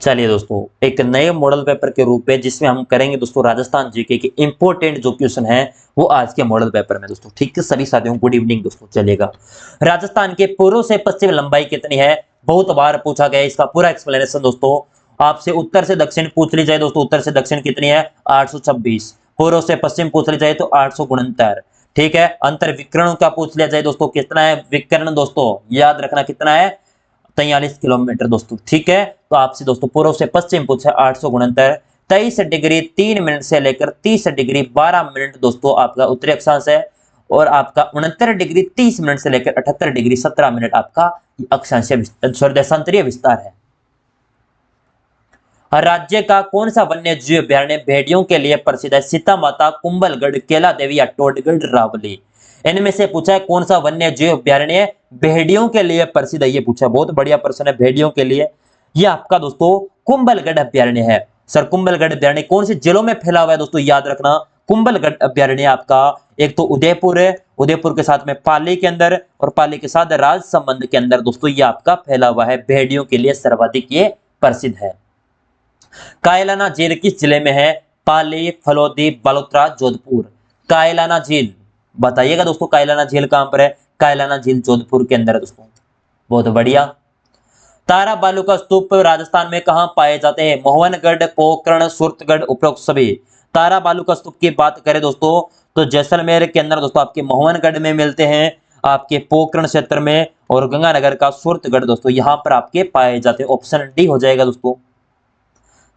चलिए दोस्तों, एक नए मॉडल पेपर के रूप में जिसमें हम करेंगे दोस्तों राजस्थान जीके के इंपॉर्टेंट जो क्वेश्चन है वो आज के मॉडल पेपर में दोस्तों। ठीक है सभी साथियों, गुड इवनिंग दोस्तों। चलेगा, राजस्थान के पूर्व से पश्चिम लंबाई कितनी है? बहुत बार पूछा गया, इसका पूरा एक्सप्लेनेशन दोस्तों आपसे उत्तर से दक्षिण पूछ ली जाए दोस्तों। उत्तर से दक्षिण कितनी है? 826। पूर्व से पश्चिम पूछ ली जाए तो 869। ठीक है, अंतर विकर्ण का पूछ लिया जाए दोस्तों, कितना है विकर्ण दोस्तों? याद रखना कितना है? 43 किलोमीटर दोस्तों। ठीक है, तो आपसे दोस्तों पूर्व से पश्चिम पूछा 869। 23 डिग्री 3 मिनट से लेकर 30 डिग्री 12 मिनट दोस्तों आपका उत्तरी अक्षांश है, और आपका 69 डिग्री 30 मिनट से लेकर 78 डिग्री 17 मिनट आपका अक्षांशीय सॉरी देशांतरीय विस्तार है। राज्य का कौन सा वन्य जीव अभ्यारण्य भेड़ियों के लिए प्रसिद्ध है? सीता माता, कुंभलगढ़, केला देवी या टोडगढ़ रावली? इनमें से पूछा है कौन सा वन्य जीव अभ्यारण्य भेड़ियों के लिए प्रसिद्ध है। ये पूछा है, बहुत बढ़िया प्रश्न है। भेड़ियों के लिए ये आपका दोस्तों कुंभलगढ़ अभ्यारण्य है। सर कुंभलगढ़ अभ्यारण्य कौन से जिलों में फैला हुआ है दोस्तों? याद रखना, कुंभलगढ़ अभ्यारण्य आपका एक तो उदयपुर है, उदयपुर के साथ में पाली के अंदर, और पाली के साथ राजसमंद के अंदर दोस्तों ये आपका फैला हुआ है। भेड़ियों के लिए सर्वाधिक ये प्रसिद्ध है। कायलाना झील किस जिले में है? पाली, फलोदी, बालोतरा, जोधपुर। कायलाना झील बताइएगा दोस्तों, कायलाना झील कहां पर है? कायलाना झील जोधपुर के अंदर है दोस्तों। बहुत बढ़िया। तारा बालू का स्तूप राजस्थान में कहां पाए जाते हैं? मोहनगढ़, पोखरण, सूरतगढ़, उपरोक्त सभी। तारा बालू का स्तूप की बात करें दोस्तों तो जैसलमेर के अंदर दोस्तों आपके मोहनगढ़ में मिलते हैं, आपके पोखरण क्षेत्र में, और गंगानगर का सूरतगढ़ दोस्तों यहां पर आपके पाए जाते हैं। ऑप्शन डी हो जाएगा दोस्तों।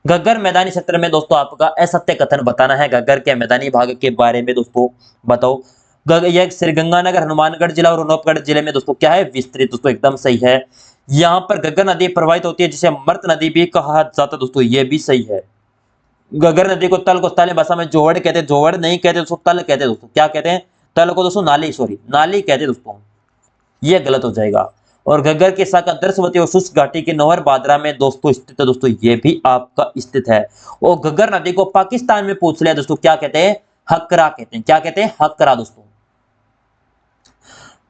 घग्गर मैदानी क्षेत्र में दोस्तों आपका असत्य कथन बताना है। घग्गर के मैदानी भाग के बारे में दोस्तों बताओ। यह श्रीगंगानगर, हनुमानगढ़ जिला और अनूपगढ़ जिले में दोस्तों क्या है? विस्तृत। दोस्तों एकदम सही है। यहाँ पर घग्गर नदी प्रवाहित होती है जिसे मर्त नदी भी कहा जाता है दोस्तों, ये भी सही है। घग्गर नदी को तल को स्थानीय भाषा में जोवड़ कहते हैं। जोवड़ नहीं कहते दोस्तों, तल कहते हैं दोस्तों। क्या कहते हैं? तल को दोस्तों नाली, सॉरी नाली कहते हैं दोस्तों, ये गलत हो जाएगा। और घग्गर की शाखा दर्शवती और शुष्क घाटी के नौहर बादरा में दोस्तों स्थित है दोस्तों, ये भी आपका स्थित है। और घग्गर नदी को पाकिस्तान में पूछ लिया दोस्तों, क्या कहते हैं? हकरा कहते हैं। क्या कहते हैं? हकरा दोस्तों।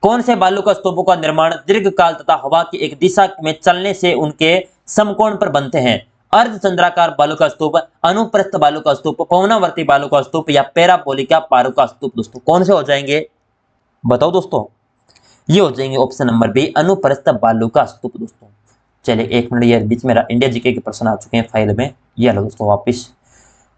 कौन से बालू का स्तूपों का निर्माण दीर्घकाल तथा हवा की एक दिशा में चलने से उनके समकोण पर बनते हैं? अर्धचंद्राकार बालू का स्तूप, अनुप्रस्थ बालू का स्तूप, पवनावर्ती बालू का स्तूप या पैराबोलिका पारू का स्तूप दोस्तों? कौन से हो जाएंगे बताओ दोस्तों? ये हो जाएंगे ऑप्शन नंबर बी, अनुप्रस्थ बालू का स्तूप दोस्तों। चलिए एक मिनट, ये बीच में इंडिया जीके के प्रश्न आ चुके हैं फाइल में, ये लो दोस्तों वापिस।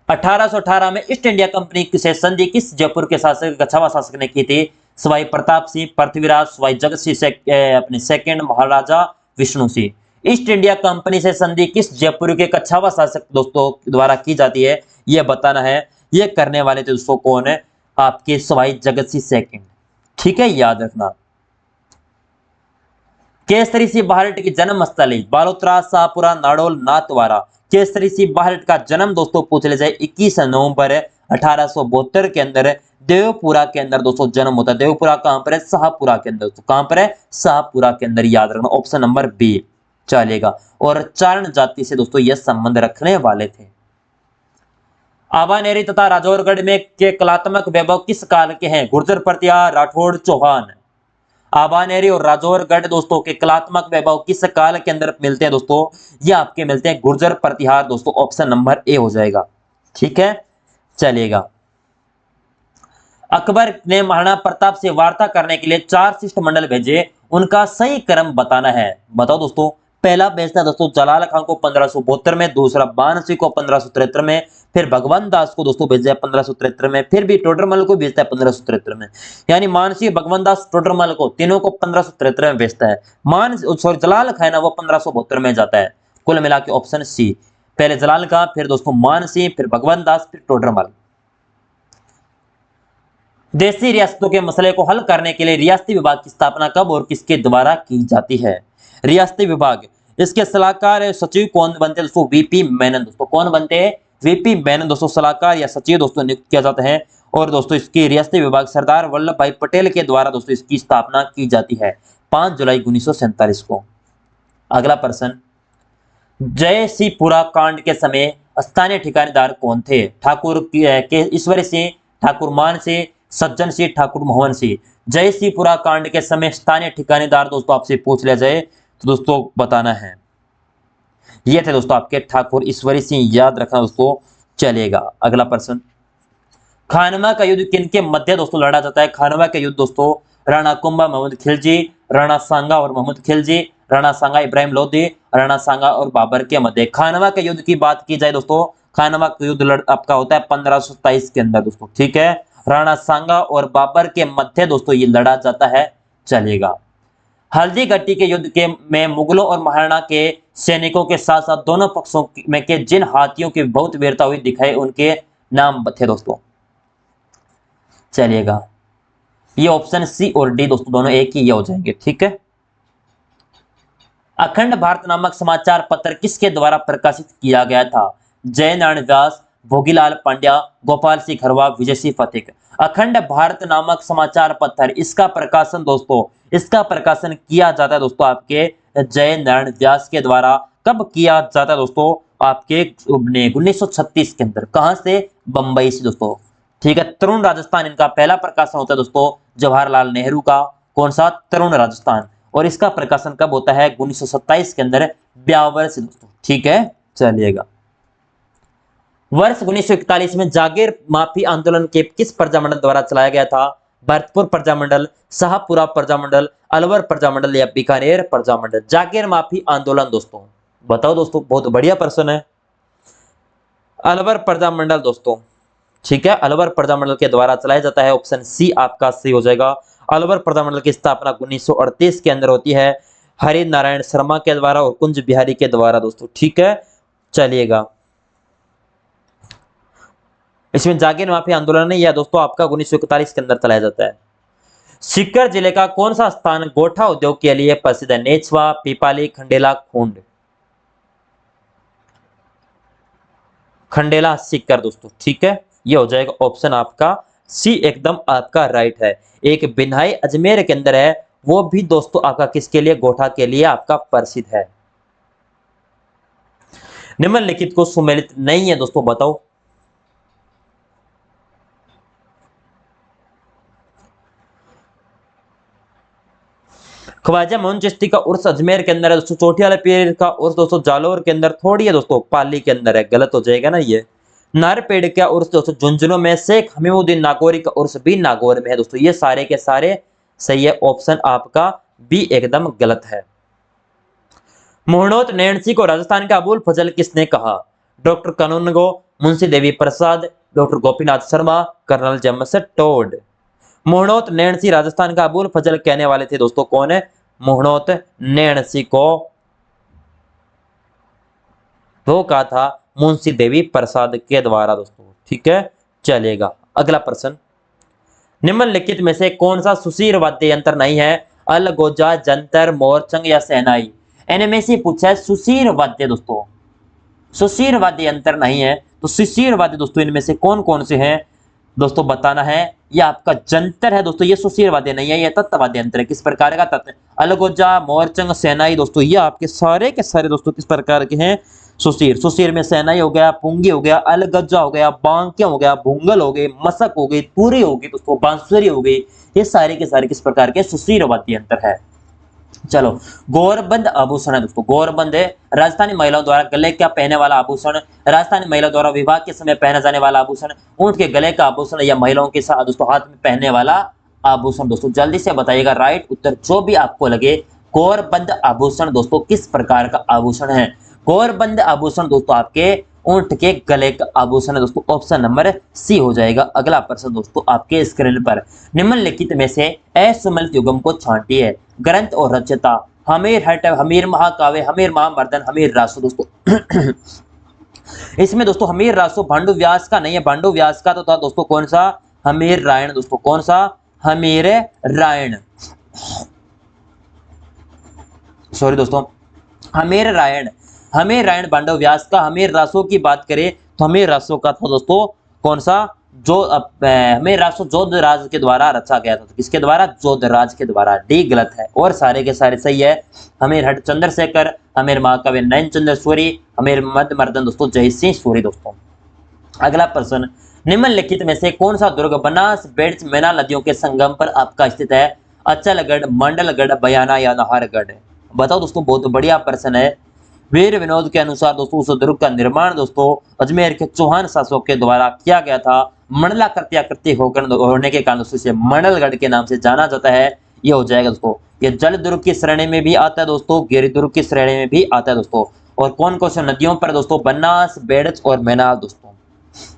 1818 में ईस्ट इंडिया कंपनी से संधि किस जयपुर के शासक कछावा शासक ने की थी? सवाई प्रताप सिंह, पृथ्वीराज, सवाई जगत सिंह अपने second, Maharaja Vishnu Singh. East India Company से संधि किस जयपुर के कछावा शासक दोस्तों द्वारा की जाती है? यह बताना है। यह करने वाले दोस्तों कौन है? आपके सवाई जगत सिंह सेकंड। ठीक है, याद रखना। केसरी सिंह बाहरट की जन्म स्थली बालोतरा, शाहपुरा, नाडोल, नाथद्वारा। केसरी सिंह बाहरट का जन्म दोस्तों पूछ ले जाए 21 नवंबर 1872 के अंदर देवपुरा के अंदर दोस्तों जन्म होता है। देवपुरा कहां पर है? शाहपुरा के अंदर। तो कहां पर है? शाहपुरा के अंदर, याद रखना ऑप्शन नंबर बी चलेगा। और चारण जाति से दोस्तों यह संबंध रखने वाले थे। आवानेरी तथा राजौरगढ़ में के कलात्मक वैभव किस काल के हैं? गुर्जर, प्रतिहार, राठौड़, चौहान। आवानेरी और राजौरगढ़ दोस्तों के कलात्मक वैभव किस काल के अंदर मिलते हैं दोस्तों? ये आपके मिलते हैं गुर्जर प्रतिहार दोस्तों। ऑप्शन नंबर ए हो जाएगा। ठीक है, चलिएगा। अकबर ने महाराणा प्रताप से वार्ता करने के लिए 4 शिष्टमंडल भेजे, उनका सही क्रम बताना है। बताओ दोस्तों। पहला भेजता है दोस्तों जलाल खान को 1572 में, दूसरा मानसिंह को 1573 में, फिर भगवंत दास को दोस्तों भेजा है 1573 में, फिर भी टोडरमल को भेजता है 1573 में। यानी मानसिंह, भगवंत दास, टोडरमल को तीनों को 1573 में भेजता है। जलाल खान है वो 1572 में जाता है। कुल मिला के ऑप्शन सी, पहले जलाल खान, फिर दोस्तों मानसिंह, फिर भगवंत दास, फिर टोडरमल। देशी रियासतों के मसले को हल करने के लिए रियासती विभाग की स्थापना कब और किसके द्वारा की जाती है? रियासती विभाग, इसके सलाहकार सचिव कौन बनते हैं दोस्तों? वीपी मेनन दोस्तों। कौन बनते हैं? वीपी मेनन दोस्तों सलाहकार या सचिव दोस्तों नियुक्त किया जाता है। और दोस्तों इसकी रियासती विभाग सरदार वल्लभ भाई पटेल के द्वारा दोस्तों इसकी स्थापना की जाती है 5 जुलाई 1947 को। अगला प्रश्न, जयसिंहपुरा कांड के समय स्थानीय ठिकानेदार कौन थे? ठाकुर के ईश्वरी सिंह, ठाकुर मान सिंह, सज्जन सिंह, ठाकुर मोहन सिंह। जयसिंहपुरा कांड के समय स्थानीय ठिकानेदार दोस्तों आपसे पूछ लिया जाए तो दोस्तों बताना है। ये थे दोस्तों आपके ठाकुर ईश्वरी सिंह, याद रखना दोस्तों, चलेगा। अगला प्रश्न, खानवा का युद्ध किनके मध्य दोस्तों लड़ा जाता है? खानवा का युद्ध दोस्तों राणा कुंभा मोहम्मद खिलजी, राणा सांगा और मोहम्मद खिलजी, राणा सांगा इब्राहिम लोधी, राणा सांगा और बाबर के मध्य। खानवा के युद्ध की बात की जाए दोस्तों, खानवा का युद्ध आपका होता है 1527 के अंदर दोस्तों, ठीक है। राणा सांगा और बाबर के मध्य दोस्तों ये लड़ा जाता है, चलेगा। हल्दी घाटी के युद्ध के में मुगलों और महाराणा के सैनिकों के साथ साथ दोनों पक्षों में के जिन हाथियों की बहुत वीरता हुई दिखाई उनके नाम थे दोस्तों, चलिएगा। ये ऑप्शन सी और डी दोस्तों दोनों एक ही ये हो जाएंगे, ठीक है। अखंड भारत नामक समाचार पत्र किसके द्वारा प्रकाशित किया गया था? जय नारायण व्यास, भोगीलाल पांड्या, गोपाल सिंह खरवा, विजय सिंह फतेह। अखंड भारत नामक समाचार पत्र, इसका प्रकाशन दोस्तों, इसका प्रकाशन किया जाता है दोस्तों आपके जय नारायण व्यास के द्वारा। कब किया जाता है दोस्तों? आपके 1936 के अंदर। कहां से? बंबई से दोस्तों, ठीक है। तरुण राजस्थान इनका पहला प्रकाशन होता है दोस्तों जवाहरलाल नेहरू का। कौन सा? तरुण राजस्थान। और इसका प्रकाशन कब होता है? 1927 के अंदर, ब्यावर से दोस्तों, ठीक है, चलिएगा। वर्ष 1941 में जागीर माफी आंदोलन के किस प्रजामंडल द्वारा चलाया गया था? भरतपुर प्रजामंडल, शाहपुरा प्रजामंडल, अलवर प्रजामंडल या बीकानेर प्रजामंडल? जागीर माफी आंदोलन दोस्तों, बताओ दोस्तों, बहुत बढ़िया प्रश्न है। अलवर प्रजामंडल दोस्तों, ठीक है, अलवर प्रजामंडल के द्वारा चलाया जाता है। ऑप्शन सी आपका सही हो जाएगा। अलवर प्रजामंडल की स्थापना 1938 के अंदर होती है, हरि नारायण शर्मा के द्वारा और कुंज बिहारी के द्वारा दोस्तों, ठीक है, चलिएगा। इसमें जागीर माफी आंदोलन है, यह दोस्तों आपका 1941 के अंदर चलाया जाता है। सीकर जिले का कौन सा स्थान गोठा उद्योग के लिए प्रसिद्ध है? नेचवा, पीपाली, खंडेला, खूंड? खंडेला, सीकर दोस्तों, ठीक है, ये हो जाएगा ऑप्शन आपका सी, एकदम आपका राइट है। एक बिन्हाई अजमेर के अंदर है, वो भी दोस्तों आपका किसके लिए? गोठा के लिए आपका प्रसिद्ध है। निम्नलिखित को सुमेलित नहीं है दोस्तों, बताओ। ख्वाजा मोहन चिश्ती का उर्स अजमेर के अंदर है दोस्तों। चौथी वाले पीर का उर्स दोस्तों जालौर के अंदर थोड़ी है दोस्तों, पाली के अंदर है, गलत हो जाएगा ना ये। नारपेड़ का उर्स दोस्तों झुंझुनू में, शेख हमीमुद्दीन नागौरी का उर्स भी नागौर में है दोस्तों। ये सारे के सारे सही है, ऑप्शन आपका बी एकदम गलत है। मोहनोत नैणसी को राजस्थान का अबुल फजल किसने कहा? Doctor Kanungo, Munshi Devi Prasad, doctor Gopinath Sharma, colonel James Tod. Mohnot Nainsi Rajasthan का अबुल फजल कहने वाले थे दोस्तों, कौन है? मोहनोत नैणसी को वो कहा था मुंशी देवी प्रसाद के द्वारा दोस्तों, ठीक है, चलेगा। अगला प्रश्न, निम्नलिखित में से कौन सा सुशीर वाद्य यंत्र नहीं है? अलगोजा, जंतर, मोरचंग या शहनाई? इनमें से पूछा है सुशीर वाद्य दोस्तों, सुशीर वाद्य यंत्र नहीं है, तो सुशीर वाद्य दोस्तों इनमें से कौन कौन से हैं दोस्तों, बताना है। ये आपका जंतर है दोस्तों, ये सुशीर वाद्य नहीं है, ये तत्वाद्य यंत्र है। किस प्रकार का? तत्व। अलगोजा, मोरचंग, शहनाई दोस्तों, ये आपके सारे के सारे दोस्तों किस प्रकार के हैं? सुशीर। सुशीर में शहनाई हो गया, पुंगी हो गया, अलगज्जा हो गया, बांकिया हो गया, भूंगल हो गई, मसक हो गई, तुरी हो गई दोस्तों, बांसुरी हो गई, ये सारे के सारे किस प्रकार के? सुशीर वाद्य यंत्र है। चलो, गौरबंद आभूषण है दोस्तों, गौरबंद है राजस्थानी महिलाओं द्वारा गले का पहने वाला आभूषण, राजस्थानी महिलाओं द्वारा विवाह के समय पहना जाने वाला आभूषण, ऊंट के गले का आभूषण या महिलाओं के साथ दोस्तों हाथ में पहनने वाला आभूषण दोस्तों, जल्दी से बताइएगा राइट उत्तर जो भी आपको लगे। गौरबंद आभूषण दोस्तों किस प्रकार का आभूषण है? गौरबंद आभूषण दोस्तों आपके ऊंट के गले का आभूषण है दोस्तों, ऑप्शन नंबर सी हो जाएगा। अगला प्रश्न दोस्तों आपके स्क्रीन पर, निम्नलिखित में से असुमेलित युगम को छांटिए। ग्रंथ और रचयिता, हमीर हट, हमीर महाकाव्य, हमीर महामर्दन, हमीर रासो दोस्तों। इसमें दोस्तों हमीर रासो भांडु व्यास का नहीं है, भांडु व्यास का तो था दोस्तों कौन सा? हमीर रायण दोस्तों, कौन सा? हमीर रायण, सॉरी दोस्तों, हमीर रायण, हमीर रायण पांडव व्यास का। हमीर रासो की बात करें तो हमीर रासो का था दोस्तों कौन सा? जो हमीर रासो जोधराज के द्वारा रचा गया था। तो किसके द्वारा? जोधराज के द्वारा। डी गलत है और सारे के सारे सही है। हमीर हट चंद्रशेखर, हमीर महाकवि नयन चंद्र सूरी, हमीर मर्दन दोस्तों जय सिंह सूरी दोस्तों। अगला प्रश्न, निम्नलिखित में से कौन सा दुर्ग बनास, बेड्स, मैना नदियों के संगम पर आपका स्थित है? अचलगढ़, मंडलगढ़, बयाना या नाहरगढ़? बताओ दोस्तों, बहुत बढ़िया प्रश्न है। वीर विनोद के अनुसार दोस्तों उस दुर्ग का निर्माण दोस्तों अजमेर के चौहान शासकों के द्वारा किया गया था। मंडला कृत्याकृति होने के कारण दोस्तों इसे मंडलगढ़ के नाम से जाना जाता है। ये हो जाएगा दोस्तों, ये जल दुर्ग की श्रेणी में भी आता है दोस्तों, गिरि दुर्ग की श्रेणी में भी आता है दोस्तों। और कौन कौन सी नदियों पर दोस्तों, बनास, बेड़च और मैनाल दोस्तों।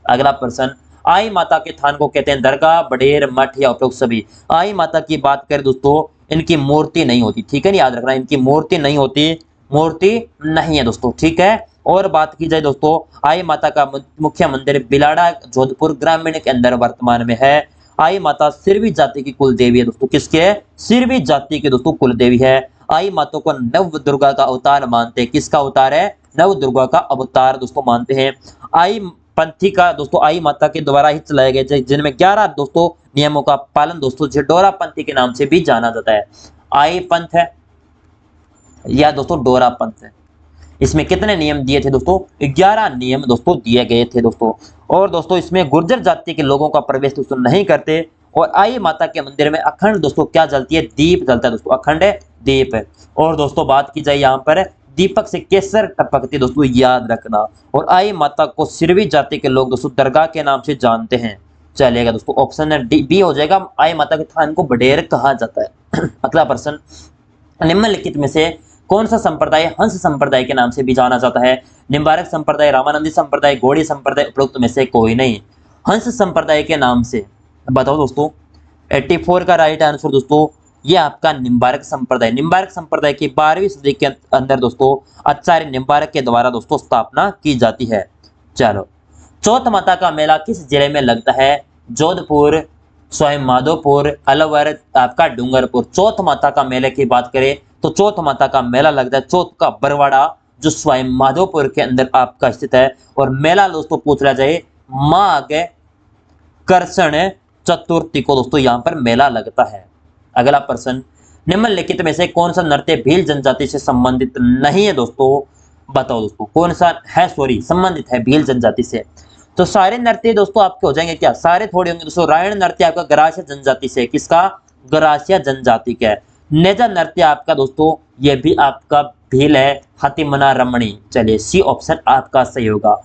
अगला प्रश्न, आई माता के थान को कहते हैं दरगाह, बडेर, मठ या उपरोक्त सभी। आई माता की बात करें दोस्तों, इनकी मूर्ति नहीं होती, ठीक है, याद रखना, इनकी मूर्ति नहीं होती, मूर्ति नहीं है दोस्तों, ठीक है। और बात की जाए दोस्तों, आई माता का मुख्य मंदिर बिलाड़ा, जोधपुर ग्रामीण के अंदर वर्तमान में है। आई माता सिरवी जाति की कुल देवी है दोस्तों, किसके, सिरवी जाति की दोस्तों कुल देवी है। आई माता को नव दुर्गा का अवतार मानते हैं, किसका अवतार है, नव दुर्गा का अवतार दोस्तों मानते हैं। आई पंथी का दोस्तों आई माता के द्वारा ही चलाए गए, जिनमें 11 दोस्तों नियमों का पालन दोस्तों डोरा पंथी के नाम से भी जाना जाता है। आई पंथ है या दोस्तों डोरा पंथ है। इसमें कितने नियम दिए थे दोस्तों, 11 नियम दोस्तों दिए गए थे दोस्तों। और दोस्तों इसमें गुर्जर जाति के लोगों का प्रवेश दोस्तों नहीं करते। और आई माता के मंदिर में अखंड दोस्तों क्या जलती है, दीप जलता है दोस्तों, अखंड दीप है। और दोस्तों बात की जाए यहाँ पर दीपक से केसर टपकती दोस्तों, याद रखना। और आई माता को सिरवी जाति के लोग दोस्तों दरगाह के नाम से जानते हैं। चलेगा दोस्तों, ऑप्शन डी बी हो जाएगा, आई माता के थान को बडेर कहा जाता है। अगला प्रश्न, निम्नलिखित में से कौन सा संप्रदाय हंस संप्रदाय के नाम से भी जाना जाता है। निम्बारक संप्रदाय, रामानंदी संप्रदाय, गौड़ी संप्रदाय, उपरोक्त में से कोई नहीं। हंस संप्रदाय के नाम से बताओ दोस्तों, 84 का राइट आंसर दोस्तों ये आपका निम्बारक संप्रदाय। निम्बारक संप्रदाय की 12वीं सदी के अंदर दोस्तों आचार्य निम्बारक के द्वारा दोस्तों स्थापना की जाती है। चलो, चौथ माता का मेला किस जिले में लगता है। जोधपुर, स्वयं माधोपुर, अलवर, आपका डूंगरपुर। चौथ माता का मेले की बात करें तो चौथ माता का मेला लगता है चौथ का बरवाड़ा, जो स्वयं माधोपुर के अंदर आपका स्थित है। और मेला दोस्तों पूछ लिया जाए, माघ कृष्ण चतुर्थी को दोस्तों यहाँ पर मेला लगता है। अगला प्रश्न, निम्नलिखित में से कौन सा नृत्य भील जनजाति से संबंधित नहीं है दोस्तों, बताओ दोस्तों कौन सा है, सॉरी संबंधित है भील जनजाति से। तो सारे नृत्य दोस्तों आपके हो जाएंगे क्या, सारे थोड़े होंगे दोस्तों। रायण नृत्य आपका गरासिया जनजाति से, किसका, गरासिया जनजाति का है। नेजा नृत्य आपका दोस्तों ये भी आपका भील है, हाथीमना रमणी। चलिए सी ऑप्शन आपका सही होगा।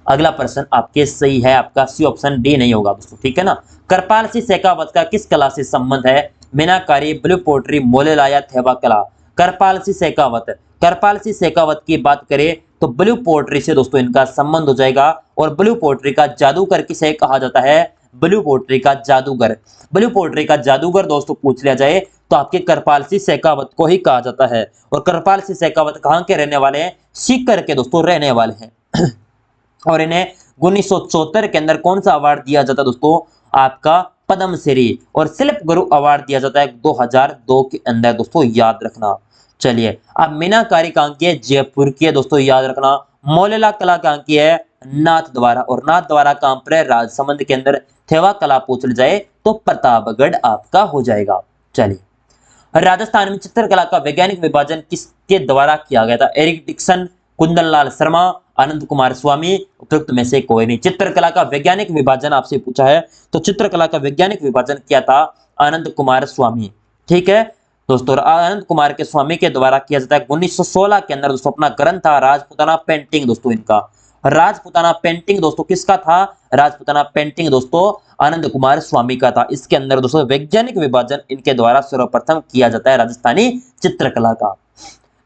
अगला प्रश्न आपके सही है, आपका सी ऑप्शन डी नहीं होगा दोस्तों, ठीक है ना। कृपाल सिंह शेखावत का किस कला से संबंध है। मीनाकारी, ब्लू पोट्री, मोलेला या थेवा कला। कृपाल सिंह शेखावत, कृपाल सिंह शेखावत की बात करें तो ब्लू पोट्री से दोस्तों इनका संबंध हो जाएगा। और ब्लू पोट्री का जादूगर किसे कहा जाता है, ब्लू पोट्री का जादूगर। ब्लू पोट्री का जादूगर दोस्तों पूछ लिया जाए तो आपके कृपाल सिंह शेखावत को ही कहा जाता है। और कृपाल सिंह शेखावत कहाँ के रहने वाले हैं, सीकर के दोस्तों रहने वाले हैं। और इन्हें 1974 के अंदर कौन सा अवार्ड दिया जाता है दोस्तों, आपका पद्मश्री। और शिल्प गुरु अवार्ड दिया जाता है 2002 के अंदर दोस्तों, याद रखना। चलिए अब मीनाकारी कहाँ की है, जयपुर की है दोस्तों, याद रखना। मोलेला कला कहाँ की है, नाथ द्वारा। और नाथ द्वारा कहां पर है, राजसमंद के अंदर। थेवा कला पूछ जाए तो प्रतापगढ़ आपका हो जाएगा। चलिए राजस्थान में चित्रकला का वैज्ञानिक विभाजन किसके द्वारा किया गया था। एरिक डिक्सन, कुंदन लाल शर्मा, आनंद कुमार स्वामी, उपयुक्त में से कोई नहीं। चित्रकला का वैज्ञानिक विभाजन आपसे पूछा है तो चित्रकला का वैज्ञानिक विभाजन किया था आनंद कुमार स्वामी, ठीक है दोस्तों। आनंद कुमार के स्वामी के द्वारा किया जाता है 1916 के अंदर दोस्तों। अपना ग्रंथ था राजपुताना पेंटिंग दोस्तों, इनका राजपुताना पेंटिंग दोस्तों किसका था, राजपुताना पेंटिंग दोस्तों आनंद कुमार स्वामी का था। इसके अंदर दोस्तों वैज्ञानिक विभाजन इनके द्वारा सर्वप्रथम किया जाता है राजस्थानी चित्रकला का।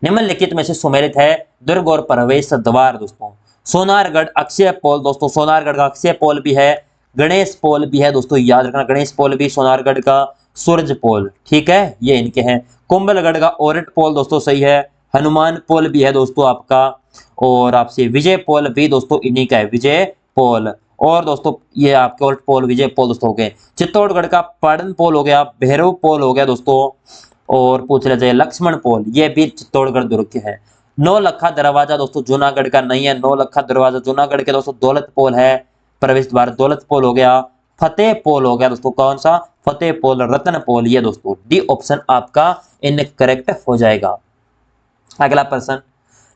निम्नलिखित में से सुमेलित है दुर्ग और प्रवेश द्वार दोस्तों। सोनारगढ़ अक्षय पोल दोस्तों, सोनारगढ़ का अक्षय पोल भी है, गणेश पोल भी है दोस्तों, याद रखना गणेश पोल भी सोनारगढ़ का, सूरज पोल, ठीक है ये इनके हैं। कुंभलगढ़ का ओरट पोल दोस्तों सही है, हनुमान पोल भी है दोस्तों आपका। और आपसे विजय पोल भी दोस्तों इन्हीं का है, विजय पोल। और दोस्तों ये आपके ओरट पोल, विजय पोल दोस्तों हो गए। चित्तौड़गढ़ का पाड़न पोल हो गया, भैरव पोल हो गया दोस्तों। और पूछ लिया जाए लक्ष्मण पोल, ये भी चित्तौड़गढ़ दुर्ग के है। नौलखा दरवाजा दोस्तों जूनागढ़ का नहीं है, नौलखा दरवाजा जूनागढ़ के दोस्तों दौलत पोल है, प्रवेश द्वार दौलत पोल हो गया। फतेह पोल हो गया दोस्तों, कौन सा, फतेह पोल, रतन पोल, ये दोस्तों डी ऑप्शन आपका इनकरेक्ट हो जाएगा। अगला प्रश्न,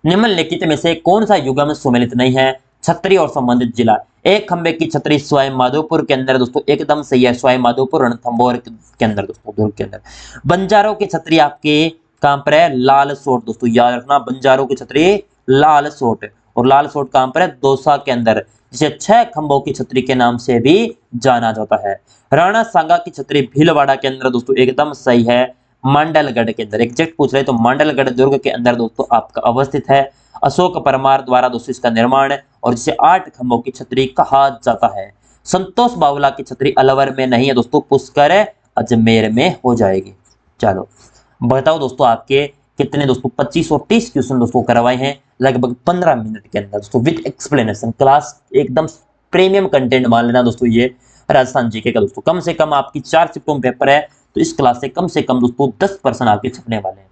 निम्नलिखित में से कौन सा युग्म सुमेलित नहीं है। छतरी और संबंधित जिला, एक खंबे की छतरी स्वयं माधोपुर के अंदर दोस्तों एकदम सही है, स्वयं माधोपुर रणथंभौर के अंदर दोस्तों, दुर्ग के अंदर। बंजारों की छतरी आपके कहां पर है, लाल सोट दोस्तों, याद रखना बंजारों की छतरी लाल सोट, और लाल सोट कहां पर है? दौसा के अंदर, जिसे 6 खंभों की छतरी के नाम से भी जाना जाता है। राणा सांगा की छतरी भीलवाड़ा के अंदर दोस्तों एकदम सही है, मांडलगढ़ के अंदर। एग्जैक्ट पूछ रहे तो मांडलगढ़ दुर्ग के अंदर दोस्तों आपका अवस्थित है। अशोक परमार द्वारा दोस्तों इसका निर्माण, और जिसे 8 खंभों की छतरी कहा जाता है। संतोष बावला की छतरी अलवर में नहीं है दोस्तों, पुष्कर अजमेर में हो जाएगी। चलो बताओ दोस्तों आपके कितने दोस्तों 25 और 30 क्वेश्चन दोस्तों करवाए हैं लगभग 15 मिनट के अंदर दोस्तों विद एक्सप्लेनेशन। क्लास एकदम प्रीमियम कंटेंट मान लेना दोस्तों ये राजस्थान जीके का दोस्तों। कम से कम आपकी 4 शिफ्टों में पेपर है, तो इस क्लास से कम दोस्तों 10% आपके छपने वाले हैं।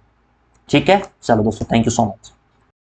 ठीक है, चलो दोस्तों, थैंक यू सो मच।